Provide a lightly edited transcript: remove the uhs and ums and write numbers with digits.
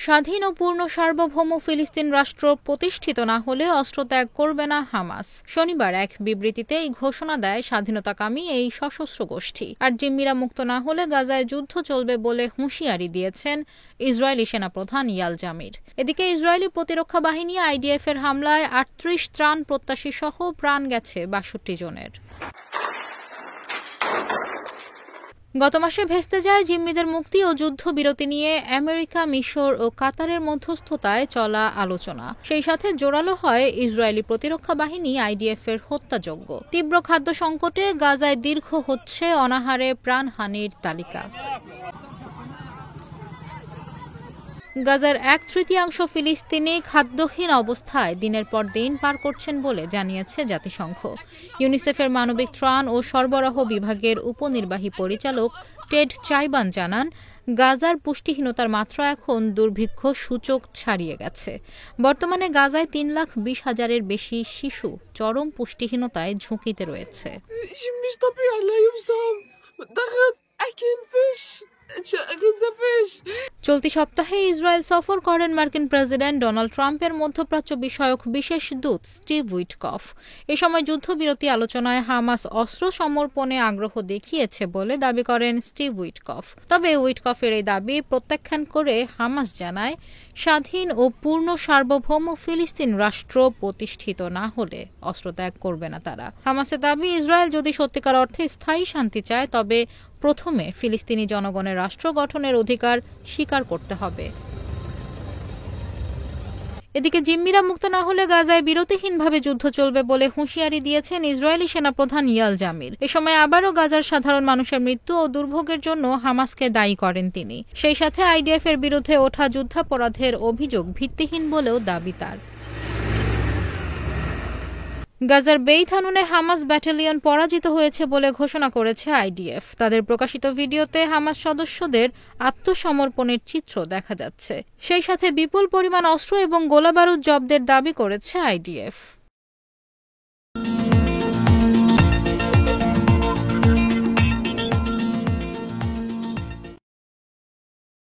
স্বাধীন ও পূর্ণ সার্বভৌম ফিলিস্তিন রাষ্ট্র প্রতিষ্ঠিত না হলে অস্ত্র ত্যাগ করবে না হামাস। শনিবার এক বিবৃতিতে এই ঘোষণা দেয় স্বাধীনতাকামী এই সশস্ত্র গোষ্ঠী। আর জিম্মিরা মুক্ত না হলে গাজায় যুদ্ধ চলবে বলে হুঁশিয়ারি দিয়েছেন ইসরায়েলি সেনাপ্রধান ইয়াল জামির। এদিকে ইসরায়েলি প্রতিরক্ষা বাহিনী আইডিএফ এর হামলায় ৩৮ ত্রাণ প্রত্যাশী সহ প্রাণ গেছে ৬২ জনের। গত মাসে ভেস্তে যায় জিম্মিদের মুক্তি ও যুদ্ধবিরতি নিয়ে আমেরিকা, মিশর ও কাতারের মধ্যস্থতায় চলা আলোচনা। সেই সাথে জোরালো হয় ইসরায়েলি প্রতিরক্ষা বাহিনী আইডিএফ এর হত্যাযজ্ঞ। তীব্র খাদ্য সংকটে গাজায় দীর্ঘ হচ্ছে অনাহারে প্রাণহানির তালিকা। গাজার ১/৩ ফিলিস্তিনি খাদ্যহীন অবস্থায় দিনের পর দিন পার করছেন বলে জানিয়েছে জাতিসংঘ। ইউনিসেফের মানবিক ত্রাণ ও সরবরাহ বিভাগের উপনির্বাহী পরিচালক টেড চাইবান জানান, গাজার পুষ্টিহীনতার মাত্রা এখন দুর্ভিক্ষ সূচক ছাড়িয়ে গেছে। বর্তমানে গাজায় ৩,২০,০০০-এর বেশি শিশু চরম পুষ্টিহীনতায় ঝুঁকিতে রয়েছে। চলতি সপ্তাহে ইসরায়েল সফর করেন মার্কিন প্রেসিডেন্ট ডোনাল্ড ট্রাম্পের মধ্যপ্রাচ্য বিষয়ক বিশেষ দূত স্টিভ উইটকফ। এ সময় যুদ্ধবিরতি আলোচনায় হামাস অস্ত্র সমর্পণে আগ্রহ দেখিয়েছে বলে দাবি করেন স্টিভ উইটকফ। তবে উইটকফের এই দাবি প্রত্যাখ্যান করে হামাস জানায়, স্বাধীন ও পূর্ণ সার্বভৌম ফিলিস্তিন রাষ্ট্র প্রতিষ্ঠিত না হলে অস্ত্র ত্যাগ করবে না তারা। হামাসের দাবি, ইসরায়েল যদি সত্যিকার অর্থে স্থায়ী শান্তি চায় তবে প্রথমে ফিলিস্তিনি জনগণের রাষ্ট্র গঠনের অধিকার স্বীকার করতে হবে। এদিকে জিম্মিরা মুক্ত না হলে গাজায় বিরতিহীনভাবে যুদ্ধ চলবে বলে হুঁশিয়ারি দিয়েছেন ইসরায়েলি সেনাপ্রধান ইয়াল জামির। এ সময় আবারও গাজার সাধারণ মানুষের মৃত্যু ও দুর্ভোগের জন্য হামাসকে দায়ী করেন তিনি। সেই সাথে আইডিএফ এর বিরুদ্ধে ওঠা যুদ্ধাপরাধের অভিযোগ ভিত্তিহীন বলেও দাবি তার। গাজার বেইত হানুনে হামাস ব্যাটালিয়ন পরাজিত হয়েছে বলে ঘোষণা করেছে আইডিএফ। তাদের প্রকাশিত ভিডিওতে হামাস সদস্যদের আত্মসমর্পণের চিত্র দেখা যাচ্ছে। সেই সাথে বিপুল পরিমাণ অস্ত্র এবং গোলাবারুদ জব্দের দাবি করেছে আইডিএফ।